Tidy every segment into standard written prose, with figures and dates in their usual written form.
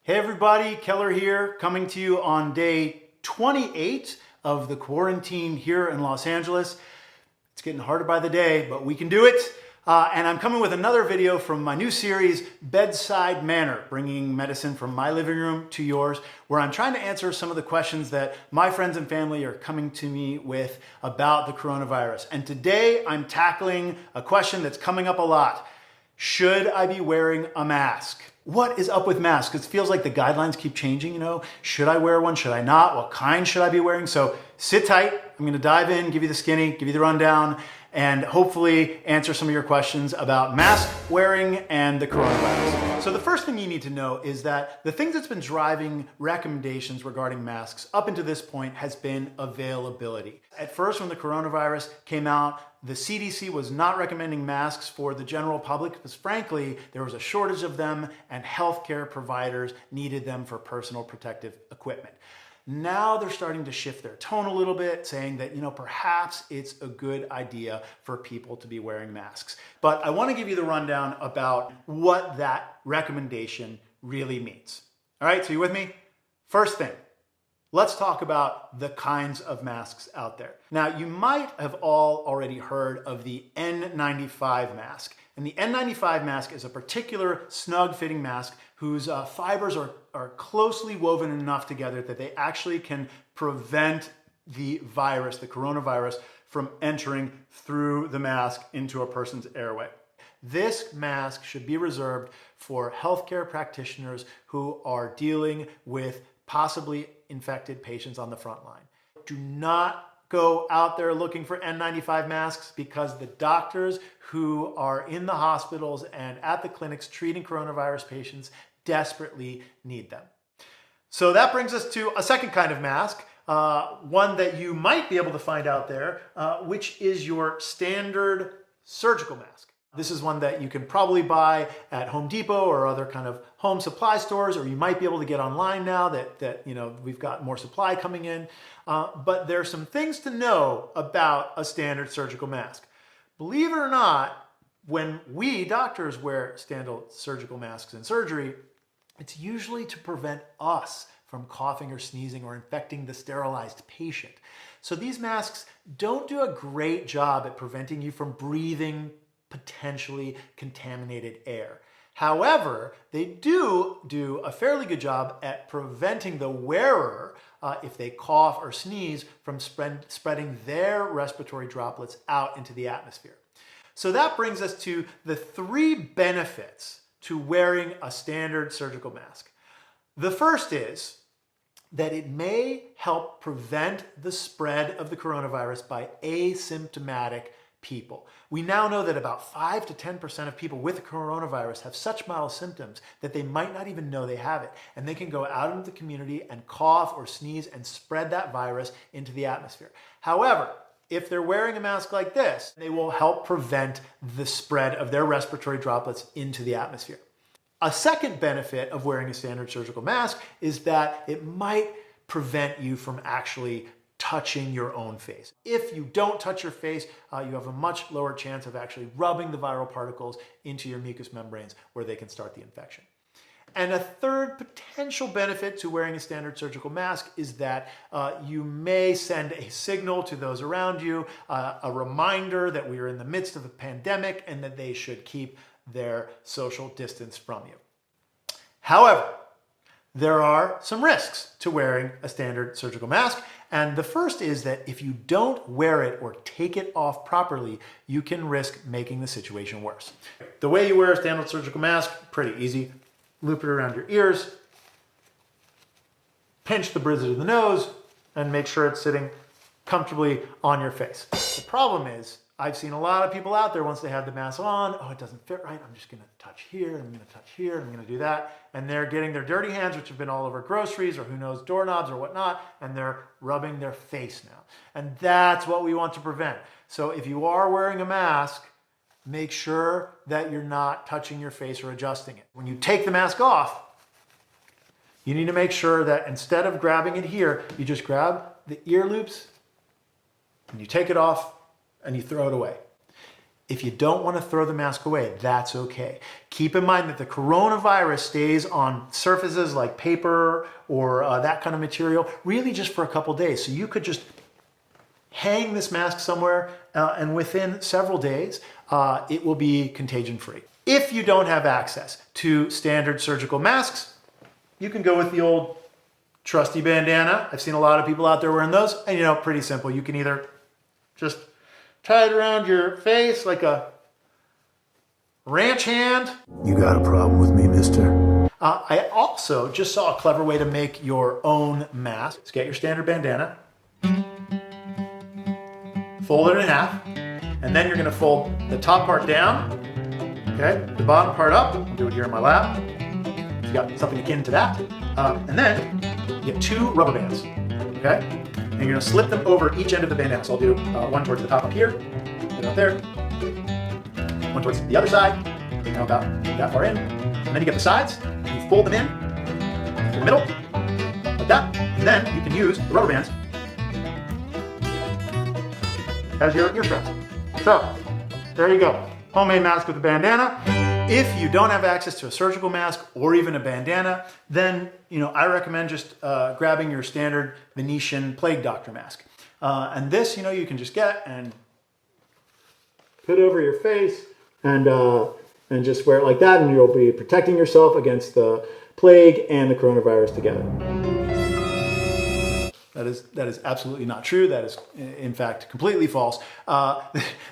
Hey everybody, Keller here, coming to you on day 28 of the quarantine here in Los Angeles. It's getting harder by the day, but we can do it. And I'm coming with another video from my new series, Bedside Manner, bringing medicine from my living room to yours, where I'm trying to answer some of the questions that my friends and family are coming to me with about the coronavirus. And today I'm tackling a question that's coming up a lot. Should I be wearing a mask? What is up with masks? It feels like the guidelines keep changing, Should I wear one? Should I not? What kind should I be wearing? So sit tight. I'm gonna dive in, give you the skinny, give you the rundown, and hopefully answer some of your questions about mask wearing and the coronavirus. So the first thing you need to know is that the thing that's been driving recommendations regarding masks up until this point has been availability. At first, when the coronavirus came out, the CDC was not recommending masks for the general public because frankly, there was a shortage of them and healthcare providers needed them for personal protective equipment. Now they're starting to shift their tone a little bit, saying that, perhaps it's a good idea for people to be wearing masks. But I want to give you the rundown about what that recommendation really means. All right, so you with me? First thing, let's talk about the kinds of masks out there. Now, you might have all already heard of the N95 mask. And the N95 mask is a particular snug-fitting mask whose fibers are closely woven enough together that they actually can prevent the virus, the coronavirus, from entering through the mask into a person's airway. This mask should be reserved for healthcare practitioners who are dealing with possibly infected patients on the front line. Do not go out there looking for N95 masks because the doctors who are in the hospitals and at the clinics treating coronavirus patients desperately need them. So that brings us to a second kind of mask, one that you might be able to find out there, which is your standard surgical mask. This is one that you can probably buy at Home Depot or other kind of home supply stores, or you might be able to get online now that we've got more supply coming in. But there are some things to know about a standard surgical mask. Believe it or not, when we doctors wear standard surgical masks in surgery, it's usually to prevent us from coughing or sneezing or infecting the sterilized patient. So these masks don't do a great job at preventing you from breathing potentially contaminated air. However, they do a fairly good job at preventing the wearer, if they cough or sneeze, from spreading their respiratory droplets out into the atmosphere. So that brings us to the three benefits to wearing a standard surgical mask. The first is that it may help prevent the spread of the coronavirus by asymptomatic people. We now know that about 5 to 10% of people with the coronavirus have such mild symptoms that they might not even know they have it. And they can go out into the community and cough or sneeze and spread that virus into the atmosphere. However, if they're wearing a mask like this, they will help prevent the spread of their respiratory droplets into the atmosphere. A second benefit of wearing a standard surgical mask is that it might prevent you from actually touching your own face. If you don't touch your face, you have a much lower chance of actually rubbing the viral particles into your mucous membranes where they can start the infection. And a third potential benefit to wearing a standard surgical mask is that you may send a signal to those around you, a reminder that we are in the midst of a pandemic and that they should keep their social distance from you. However, there are some risks to wearing a standard surgical mask. And the first is that if you don't wear it or take it off properly, you can risk making the situation worse. The way you wear a standard surgical mask, pretty easy. Loop it around your ears, pinch the bridge of the nose, and make sure it's sitting comfortably on your face. The problem is, I've seen a lot of people out there once they have the mask on, oh, it doesn't fit right, I'm just gonna touch here, I'm gonna touch here, I'm gonna do that. And they're getting their dirty hands, which have been all over groceries or who knows, doorknobs or whatnot, and they're rubbing their face now. And that's what we want to prevent. So if you are wearing a mask, make sure that you're not touching your face or adjusting it. When you take the mask off, you need to make sure that instead of grabbing it here, you just grab the ear loops and you take it off and you throw it away. If you don't want to throw the mask away, that's okay. Keep in mind that the coronavirus stays on surfaces like paper or that kind of material really just for a couple days. So you could just hang this mask somewhere and within several days, it will be contagion free. If you don't have access to standard surgical masks, you can go with the old trusty bandana. I've seen a lot of people out there wearing those, and pretty simple. You can either just tie it around your face like a ranch hand. You got a problem with me, mister? I also just saw a clever way to make your own mask. Just get your standard bandana, fold it in half, and then you're gonna fold the top part down, okay? The bottom part up. I'll do it here in my lap. You got something akin to that. And then you get 2 rubber bands, okay? And you're gonna slip them over each end of the bandana. So I'll do one towards the top up here, put it out there, one towards the other side, about that far in. And then you get the sides, you fold them in to the middle, like that. And then you can use the rubber bands as your ear straps. So, there you go. Homemade mask with a bandana. If you don't have access to a surgical mask or even a bandana, then I recommend just grabbing your standard Venetian plague doctor mask. And this, you can just get and put over your face and just wear it like that, and you'll be protecting yourself against the plague and the coronavirus together. That is absolutely not true. That is, in fact, completely false.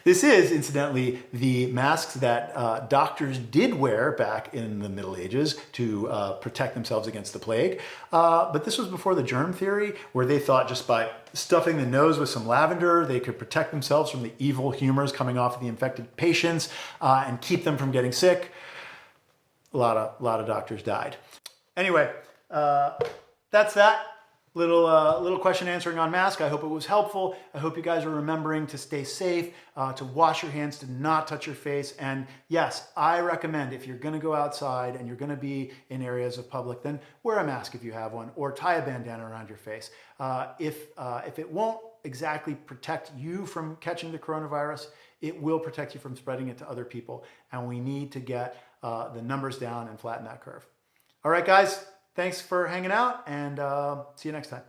This is, incidentally, the masks that doctors did wear back in the Middle Ages to protect themselves against the plague. But this was before the germ theory, where they thought just by stuffing the nose with some lavender, they could protect themselves from the evil humors coming off of the infected patients and keep them from getting sick. A lot of doctors died. Anyway, that's that. Little question answering on mask. I hope it was helpful. I hope you guys are remembering to stay safe, to wash your hands, to not touch your face. And yes, I recommend if you're gonna go outside and you're gonna be in areas of public, then wear a mask if you have one, or tie a bandana around your face. If it won't exactly protect you from catching the coronavirus, it will protect you from spreading it to other people. And we need to get the numbers down and flatten that curve. All right, guys. Thanks for hanging out, and see you next time.